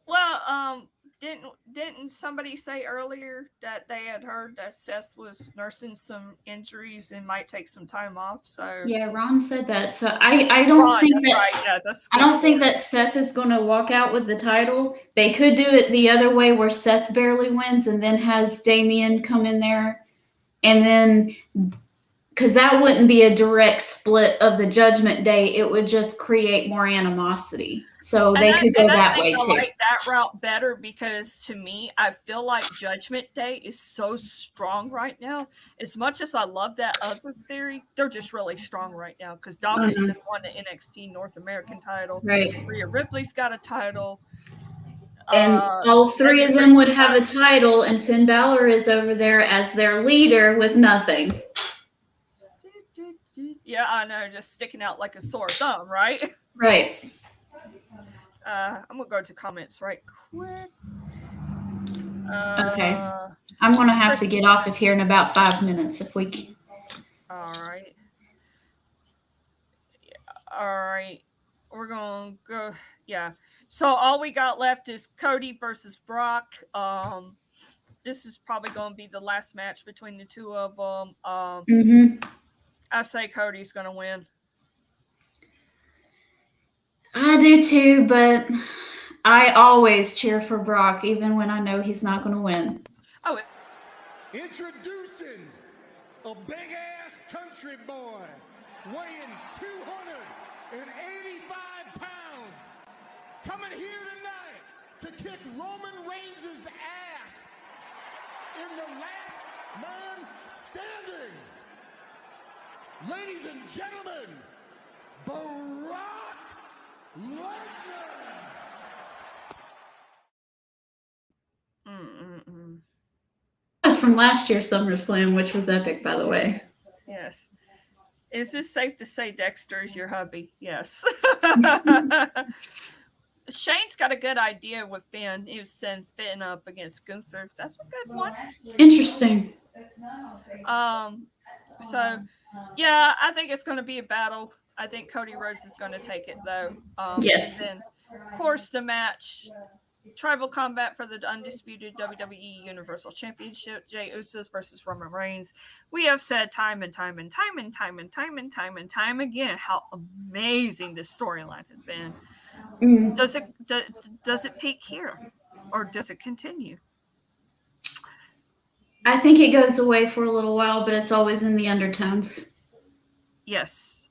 Well, didn't somebody say earlier that they had heard that Seth was nursing some injuries and might take some time off? So yeah, Ron said that. So I don't think think that Seth is going to walk out with the title. They could do it the other way, where Seth barely wins and then has Damian come in there, and then because that wouldn't be a direct split of the Judgment Day, it would just create more animosity. So they could go that way too. I like that route better because to me, I feel like Judgment Day is so strong right now. As much as I love that other theory, they're just really strong right now because Dominic just won the NXT North American title. Right. Rhea Ripley's got a title. And all three of them would have a title, and Finn Balor is over there as their leader with nothing. Yeah, I know, just sticking out like a sore thumb, right? Right. I'm gonna go to comments right quick. Okay. I'm gonna have to get off of here in about 5 minutes if we can. All right. Yeah, all right. We're gonna go. Yeah. So all we got left is Cody versus Brock. This is probably gonna be the last match between the two of them. I say Cody's gonna win. I do too, but I always cheer for Brock, even when I know he's not going to win. Oh, Introducing a big-ass country boy weighing 285 pounds, coming here tonight to kick Roman Reigns' ass in the last man standing. Ladies and gentlemen, Brock Lesnar. That's from last year's SummerSlam, which was epic, by the way. Yes. Is this safe to say Dexter is your hubby? Yes. Shane's got a good idea with Finn. He was sending Finn up against Gunther. That's a good one. Interesting. So, yeah, I think it's going to be a battle. I think Cody Rhodes is going to take it, though. Yes. And then, of course, the match, Tribal Combat for the undisputed WWE Universal Championship, Jey Usos versus Roman Reigns. We have said time and time and time and time and time and time and time again how amazing this storyline has been. Does it peak here, or does it continue? I think it goes away for a little while, but it's always in the undertones. Yes.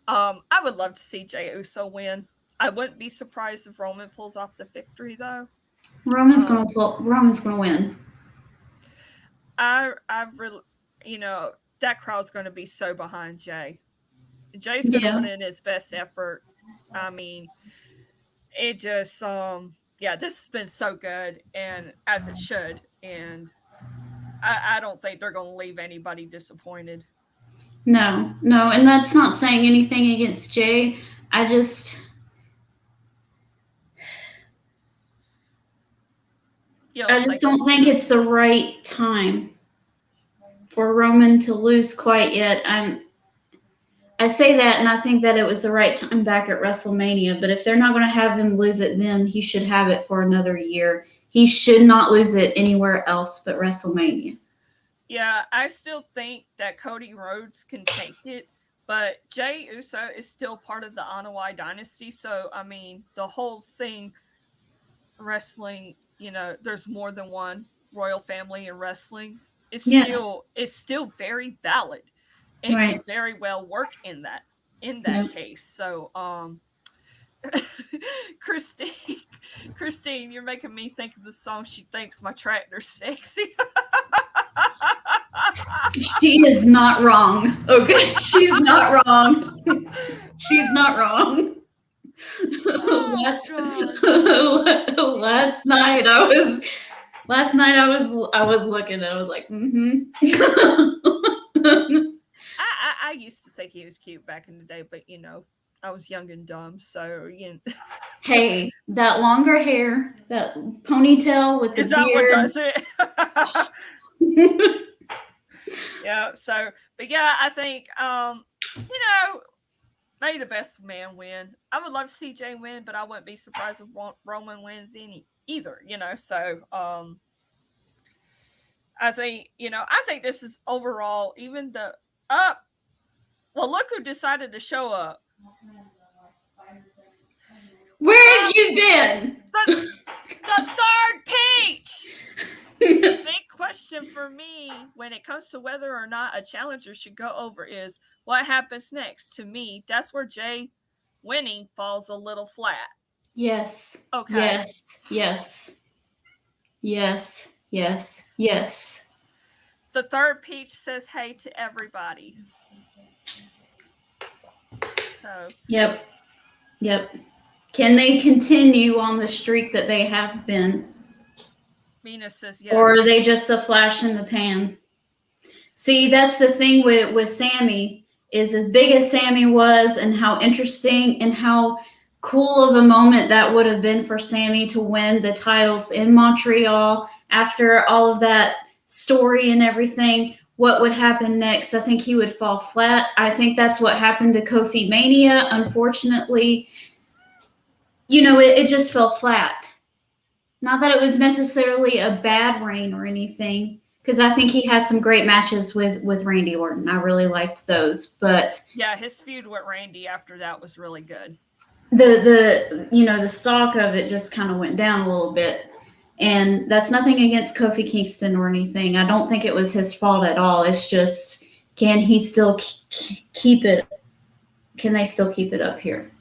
I would love to see Jey Uso win. I wouldn't be surprised if Roman pulls off the victory, though. Roman's gonna win. I really, that crowd's going to be so behind Jey. Jay's going to put in his best effort. I mean, it just, yeah, this has been so good, and as it should. And I don't think they're going to leave anybody disappointed. No, and that's not saying anything against Jay. I just don't think it's the right time for Roman to lose quite yet. I say that, and I think that it was the right time back at WrestleMania. But if they're not going to have him lose it, then he should have it for another year. He should not lose it anywhere else but WrestleMania. Yeah, I still think that Cody Rhodes can take it, but Jey Uso is still part of the Anoa'i dynasty. So, I mean, the whole thing, wrestling, there's more than one royal family in wrestling. It's still very valid. It can very well work in that case. So, Christine, you're making me think of the song "She Thinks My Tractor's Sexy." She is not wrong. Okay, she's not wrong. She's not wrong. Last night I was looking and I was like, I used to think he was cute back in the day, but I was young and dumb, so Hey, that longer hair, that ponytail with the beard. Is that what does it? Yeah. So, but yeah, I think may the best man win. I would love to see Jay win, but I wouldn't be surprised if Roman wins either. So I think this is overall even the up. Well, look who decided to show up. Where have you been? The third peach. The big question for me when it comes to whether or not a challenger should go over is what happens next. To me, that's where Jay winning falls a little flat. Yes. Okay. Yes. The third peach says hey to everybody. So. Yep. Can they continue on the streak that they have been? Mina says yes. Or are they just a flash in the pan? See, that's the thing with Sammy, is as big as Sammy was and how interesting and how cool of a moment that would have been for Sammy to win the titles in Montreal after all of that story and everything. What would happen next? I think he would fall flat. I think that's what happened to Kofi Mania. Unfortunately, it just fell flat. Not that it was necessarily a bad reign or anything, because I think he had some great matches with Randy Orton. I really liked those, but yeah, his feud with Randy after that was really good. The stock of it just kind of went down a little bit, and that's nothing against Kofi Kingston or anything. I don't think it was his fault at all. It's just, can he still keep it? Can they still keep it up here?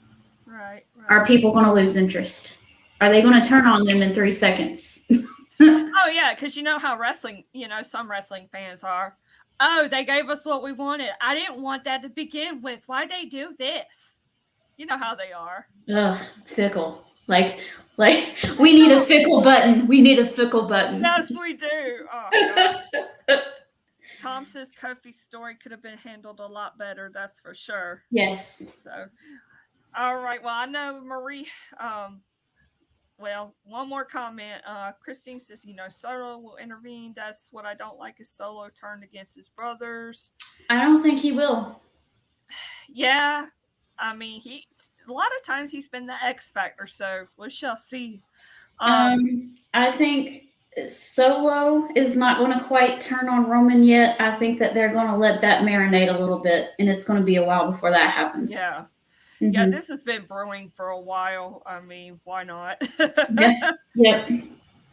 Right. Are people going to lose interest? Are they going to turn on them in 3 seconds? Oh, yeah, because you know how wrestling, some wrestling fans are. Oh, they gave us what we wanted. I didn't want that to begin with. Why'd they do this? You know how they are. Ugh, fickle. Like we need a fickle button. We need a fickle button. Yes, we do. Oh, gosh. Tom says Kofi's story could have been handled a lot better. That's for sure. Yes. So, all right. Well, I know Marie. Well, one more comment. Christine says, Solo will intervene. That's what I don't like is Solo turned against his brothers. I don't think he will. Yeah. I mean, a lot of times he's been the X Factor, so we shall see. I think Solo is not going to quite turn on Roman yet. I think that they're going to let that marinate a little bit, and it's going to be a while before that happens. Yeah. Mm-hmm. Yeah, this has been brewing for a while. I mean, why not? Yep.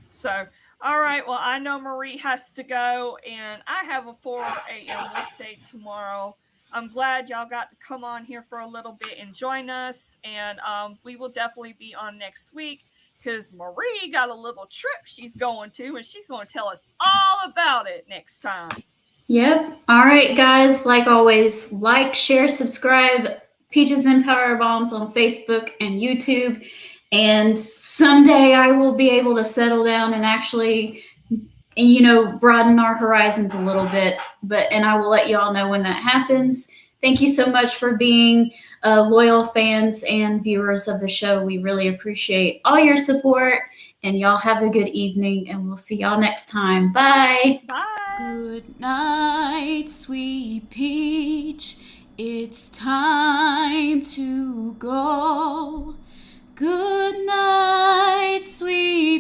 So, all right. Well, I know Marie has to go, and I have a 4 a.m. workday tomorrow. I'm glad y'all got to come on here for a little bit and join us, and we will definitely be on next week because Marie got a little trip she's going to, and she's going to tell us all about it next time. Yep. All right, guys. Like always, like, share, subscribe. Peaches and Power Bombs on Facebook and YouTube. And someday I will be able to settle down and actually, broaden our horizons a little bit. And I will let you all know when that happens. Thank you so much for being loyal fans and viewers of the show. We really appreciate all your support, and y'all have a good evening, and we'll see y'all next time. Bye. Bye. Good night, sweet peach. It's time to go. Good night, sweet